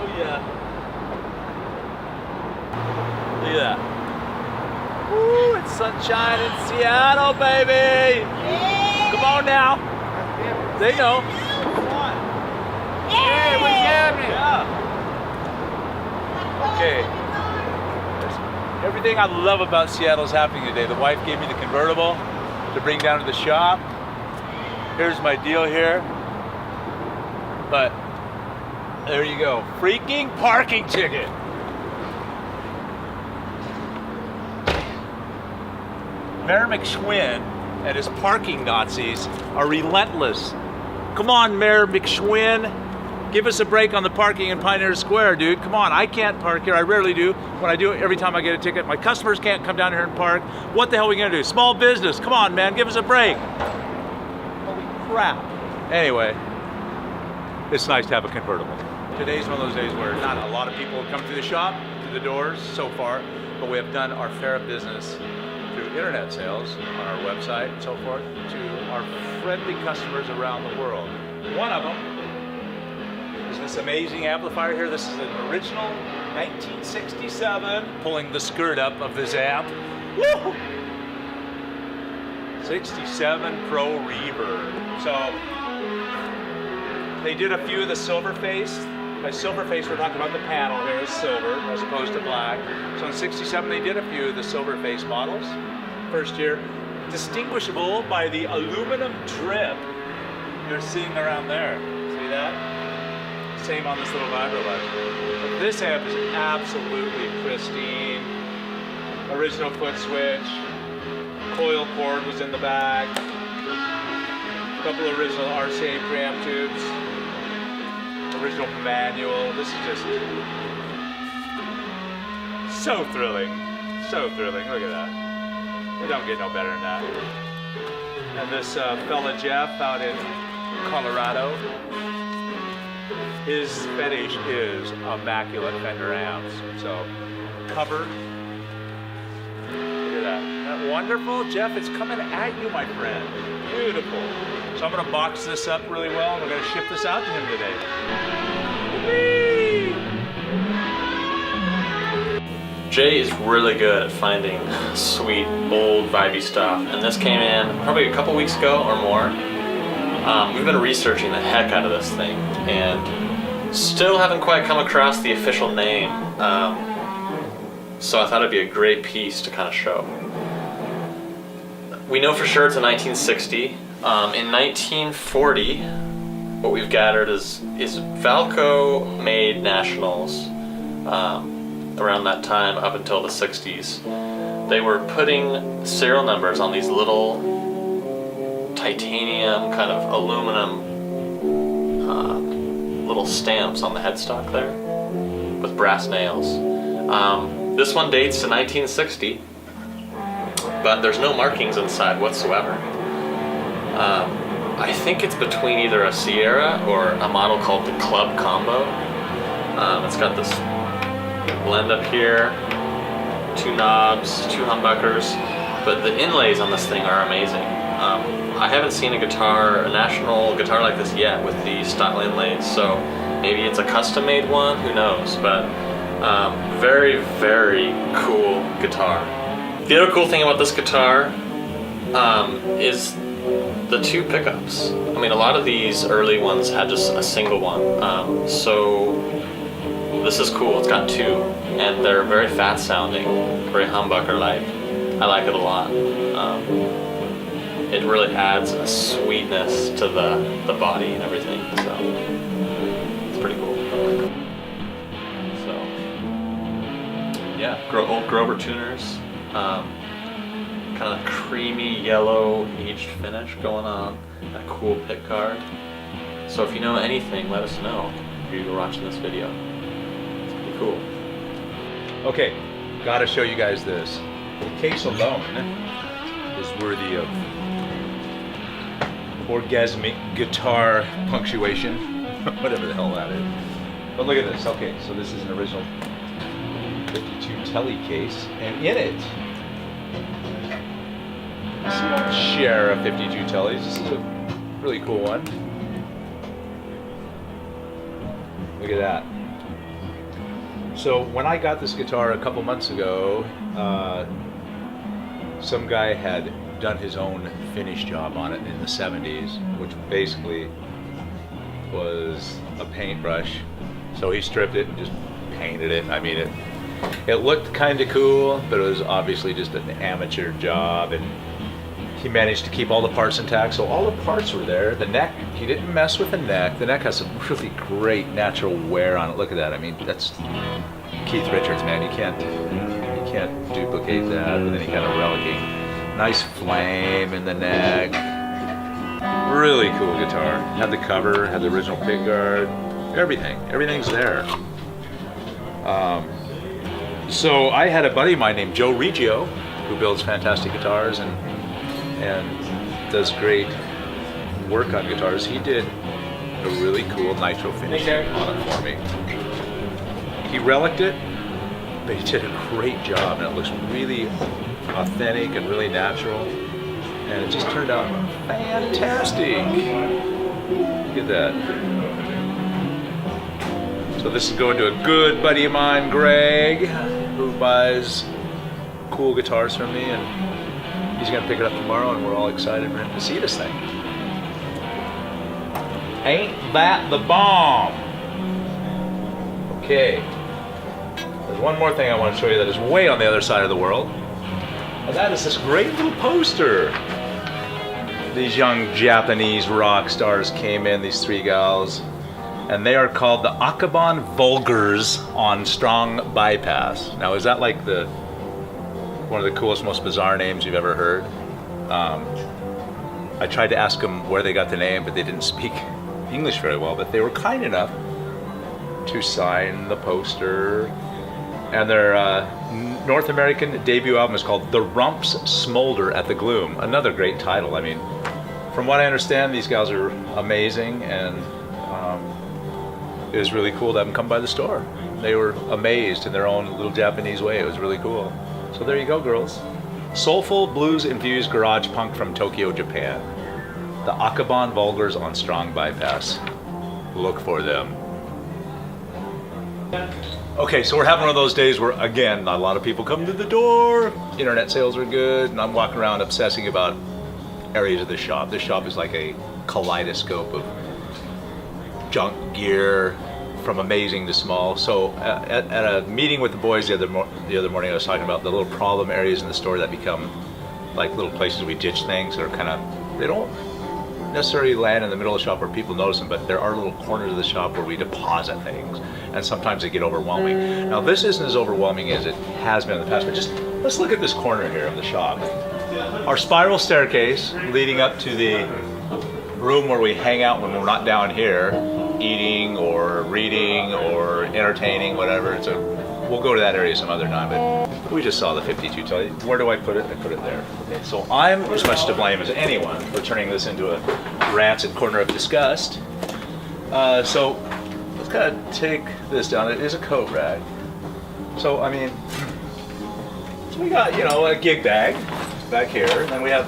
Oh yeah. Look at that. Woo, it's sunshine in Seattle, baby. Come on now. They know. Hey, what's happening? Yeah. Okay. Everything I love about Seattle is happening today. The wife gave me the convertible to bring down to the shop. Here's my deal here. But there you go. Freaking parking ticket. Mayor McShwin and his parking Nazis are relentless. Come on, Mayor McShwin. Give us a break on the parking in Pioneer Square, dude. Come on, I can't park here. I rarely do. When I do, every time I get a ticket, my customers can't come down here and park. What the hell are we gonna do? Small business, come on, man, give us a break. Holy crap. Anyway, it's nice to have a convertible. Today's one of those days where not a lot of people have come through the shop, through the doors so far, but we have done our fair of business through internet sales on our website and so forth to our friendly customers around the world. One of them is this amazing amplifier here. This is an original 1967, pulling the skirt up of this amp. Woo! 67 Pro Reverb. So they did a few of the silver face. By silver face, we're talking about the panel here is silver as opposed to black. So in 67, they did a few of the silver face models. First year, distinguishable by the aluminum drip you're seeing around there. See that? Same on this little vibrolex. But this amp is absolutely pristine. Original foot switch. Coil cord was in the back. A couple of original RCA preamp tubes. Original manual. This is just so thrilling. So thrilling. Look at that. You don't get no better than that. And this fella Jeff out in Colorado, his fetish is immaculate Fender amps. So covered. Look at that. Isn't that wonderful? Jeff, it's coming at you, my friend. Beautiful. So I'm going to box this up really well and we're going to ship this out to him today. Whee! Jay is really good at finding sweet, old, vibey stuff, and this came in probably a couple weeks ago or more. We've been researching the heck out of this thing, and still haven't quite come across the official name, so I thought it'd be a great piece to kind of show. We know for sure it's a 1960. In 1940, what we've gathered is Valco made Nationals around that time up until the 60s. They were putting serial numbers on these little titanium kind of aluminum little stamps on the headstock there with brass nails. This one dates to 1960, but there's no markings inside whatsoever. I think it's between either a Sierra or a model called the Club Combo. It's got this blend up here, two knobs, two humbuckers, but the inlays on this thing are amazing. I haven't seen a national guitar like this yet with the style inlays, so maybe it's a custom-made one, who knows, but very, very cool guitar. The other cool thing about this guitar is the two pickups. I mean, a lot of these early ones had just a single one, so this is cool. It's got two, and they're very fat sounding, very humbucker-like. I like it a lot. It really adds a sweetness to the body and everything, so it's pretty cool. So, yeah, old Grover tuners. Kind of creamy yellow aged finish going on. That cool pick guard. So if you know anything, let us know if you're watching this video. It's pretty cool. Okay, gotta show you guys this. The case alone is worthy of orgasmic guitar punctuation, whatever the hell that is. But look at this. Okay, so this is an original 52 Tele case, and in it, this is a share of 52 Teles. This is a really cool one. Look at that. So when I got this guitar a couple months ago, some guy had done his own finish job on it in the 70s, which basically was a paintbrush. So he stripped it and just painted it. I mean, it looked kind of cool, but it was obviously just an amateur job, and he managed to keep all the parts intact. So all the parts were there. The neck, he didn't mess with the neck. The neck has some really great natural wear on it. Look at that. I mean, that's Keith Richards, man. You can't duplicate that with any kind of relicking. Nice flame in the neck. Really cool guitar. Had the cover, had the original pickguard, everything. Everything's there. So I had a buddy of mine named Joe Reggio, who builds fantastic guitars and does great work on guitars. He did a really cool nitro finish on it for me. He relicked it, but he did a great job, and it looks really authentic and really natural, and it just turned out fantastic. Look at that. So this is going to a good buddy of mine, Greg, who buys cool guitars from me, and he's gonna pick it up tomorrow, and we're all excited for him to see this thing. Ain't that the bomb? Okay. There's one more thing I want to show you that is way on the other side of the world, and that is this great little poster. These young Japanese rock stars came in, these three gals, and they are called the Akabon Vulgars on Strong Bypass. Now, is that like one of the coolest, most bizarre names you've ever heard? I tried to ask them where they got the name, but they didn't speak English very well, but they were kind enough to sign the poster. And their North American debut album is called The Rumps Smolder at the Gloom. Another great title. I mean, from what I understand, these guys are amazing, and it was really cool to have them come by the store. They were amazed in their own little Japanese way. It was really cool. So there you go, girls. Soulful, blues-infused garage punk from Tokyo, Japan. The Akabon Vulgars on Strong Bypass. Look for them. Okay, so we're having one of those days where, again, not a lot of people come to the door. Internet sales are good, and I'm walking around obsessing about areas of the shop. This shop is like a kaleidoscope of junk gear, from amazing to small. So at a meeting with the boys the other morning, I was talking about the little problem areas in the store that become like little places we ditch things that are kind of, they don't necessarily land in the middle of the shop where people notice them, but there are little corners of the shop where we deposit things, and sometimes they get overwhelming. Now, this isn't as overwhelming as it has been in the past, but just let's look at this corner here of the shop. Our spiral staircase leading up to the room where we hang out when we're not down here eating or reading or entertaining, whatever. We'll go to that area some other time, but we just saw the 52 Tele. Where do I put it? I put it there. Okay, so I'm as much to blame as anyone for turning this into a rancid corner of disgust. So let's kind of take this down. It is a coat rag. So, I mean, so we got, a gig bag back here, and then we have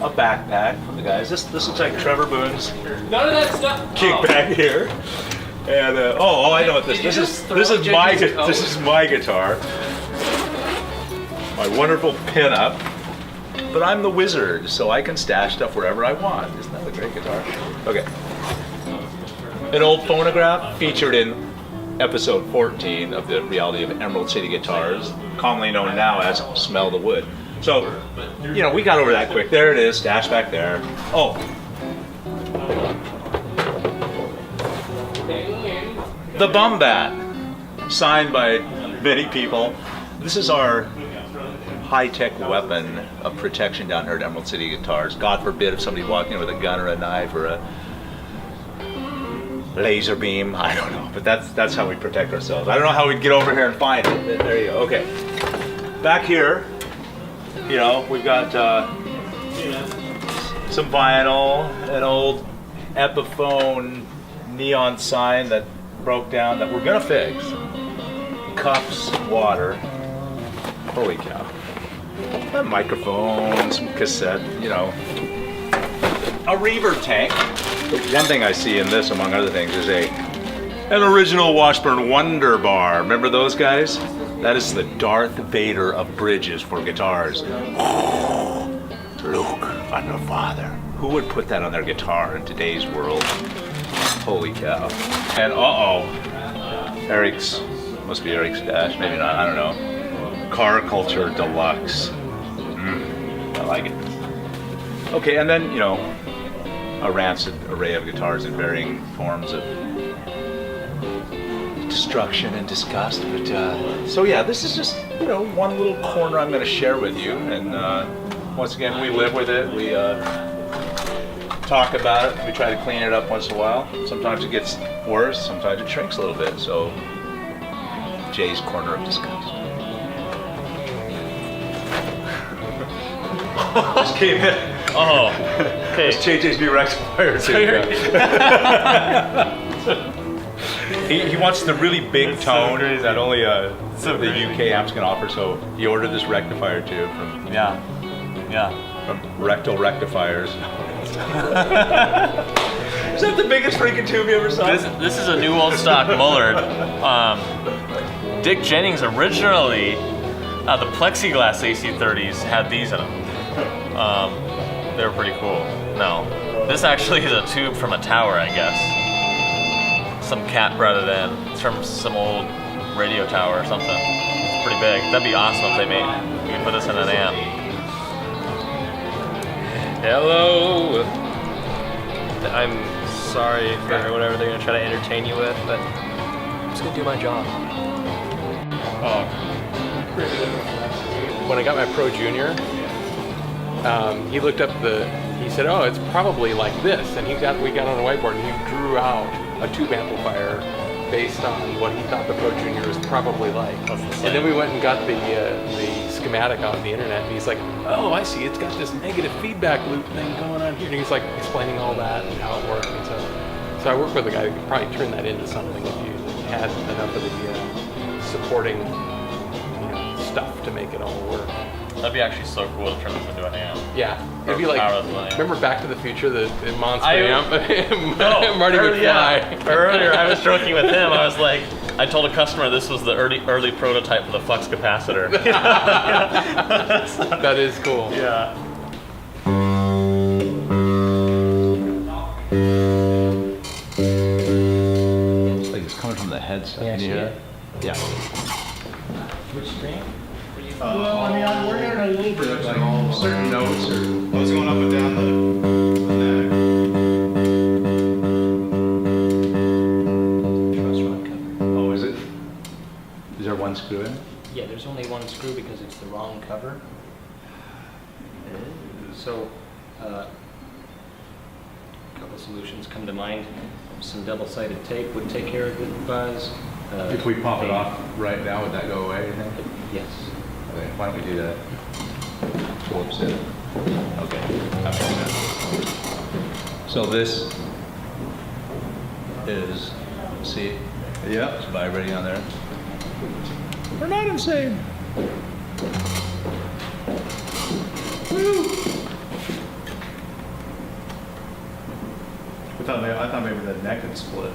a backpack from the guys. This looks like Trevor Boone's None of that stuff. gig bag here. And I know what this is my guitar, my wonderful pin-up. But I'm the wizard, so I can stash stuff wherever I want. Isn't that a great guitar? Okay. An old phonograph featured in episode 14 of the Reality of Emerald City Guitars, commonly known now as Smell the Wood. So, we got over that quick. There it is, stashed back there. Oh. The Bum Bat, signed by many people. This is our high-tech weapon of protection down here at Emerald City Guitars. God forbid if somebody walked in with a gun or a knife or a laser beam. I don't know, but that's how we protect ourselves. I don't know how we'd get over here and find it. There you go. Okay. Back here, we've got some vinyl, an old Epiphone neon sign that broke down that we're gonna fix. Cups, water. Holy cow. A microphone, some cassette, a reverb tank. One thing I see in this, among other things, is a An original Washburn Wonder Bar. Remember those guys? That is the Darth Vader of bridges for guitars. Luke, I'm your father. Who would put that on their guitar in today's world? Holy cow. And Eric's, must be Eric's dash, maybe not, I don't know. Car Culture Deluxe. I like it. Okay, and then, you know, a rancid array of guitars in varying forms of destruction and disgust. But so yeah, this is just, you know, one little corner I'm going to share with you. And once again, we live with it. We talk about it. We try to clean it up once in a while. Sometimes it gets worse. Sometimes it shrinks a little bit. So Jay's corner of disgust. Just came in. Oh, okay. It's JJ's new rectifier too. He wants the really big It's tone so crazy. that only So the crazy. UK amps can offer. So he ordered this rectifier too from from Rectal Rectifiers. Is that the biggest freaking tube you ever saw? This is a new old stock Mullard. Dick Jennings originally, the plexiglass AC30s had these in them. They were pretty cool. No, this actually is a tube from a tower, I guess. Some cat brought it in. It's from some old radio tower or something. It's pretty big. That'd be awesome if they made. You could put this in an amp. Hello. I'm sorry for whatever they're gonna try to entertain you with, but I'm just gonna do my job. When I got my Pro Junior, he looked up he said, "Oh, it's probably like this," and we got on a whiteboard and he drew out a tube amplifier based on what he thought the Pro Junior was probably like. And then we went and got the schematic off the internet, and he's like, "Oh, I see. It's got this negative feedback loop thing going on here." And he's like explaining all that and how it worked. And so I worked with a guy who could probably turn that into something if you had enough of the supporting stuff to make it all work. That'd be actually so cool to turn this into an amp. Yeah, it'd be like, remember Back to the Future, the monster amp? Marty McFly. Earlier, I was joking with him. I was like, I told a customer this was the early prototype for the flux capacitor. That is cool. Yeah. It's like it's coming from the headset. Yeah, Can you hear it? Yeah. Which screen? Well, I mean, we're hearing a little bit of like Certain notes or what's going up and down the oh, is it? Is there one screw in it? Yeah, there's only one screw because it's the wrong cover. So, a couple solutions come to mind. Some double-sided tape would take care of good buzz. If we pop it off right now, would that go away, you think? Yes. Okay, why don't we do that? Phillips did it. Okay, that makes sense. So this is, see? Yeah. It's vibrating on there. We're not insane. Woo! I thought maybe the neck had split.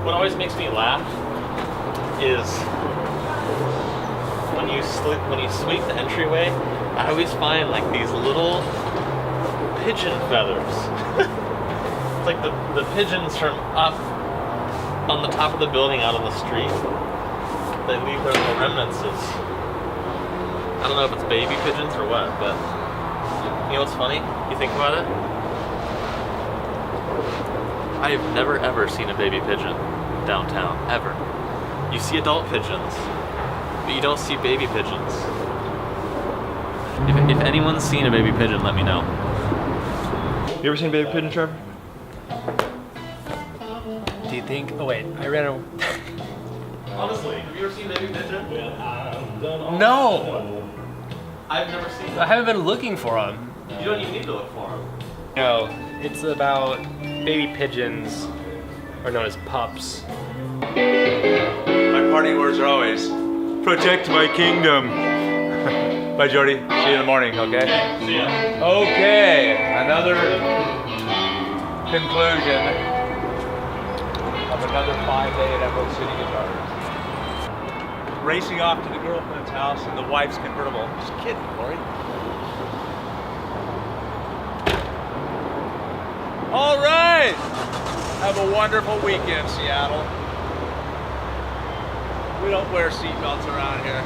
What always makes me laugh is when you sweep the entryway, I always find like these little pigeon feathers. It's like the pigeons from up on the top of the building out on the street. They leave their little remnants of, I don't know if it's baby pigeons or what, but you know what's funny? You think about it? I have never ever seen a baby pigeon downtown, ever. You see adult pigeons, but you don't see baby pigeons. If anyone's seen a baby pigeon, let me know. You ever seen a baby pigeon, Trevor? Do you think? Oh wait, I ran a. Honestly, have you ever seen a baby pigeon? No, I've never seen I haven't been looking for them. You don't even need to look for them. No, it's about baby pigeons, are known as pups. My parting words are always, protect my kingdom. Bye, Jordy. See you in the morning, okay? See ya. Okay, another conclusion of another 5-day at Emerald City Guitars. Racing off to the girlfriend's house in the wife's convertible. Just kidding, Corey. All right. Have a wonderful weekend, Seattle. We don't wear seatbelts around here.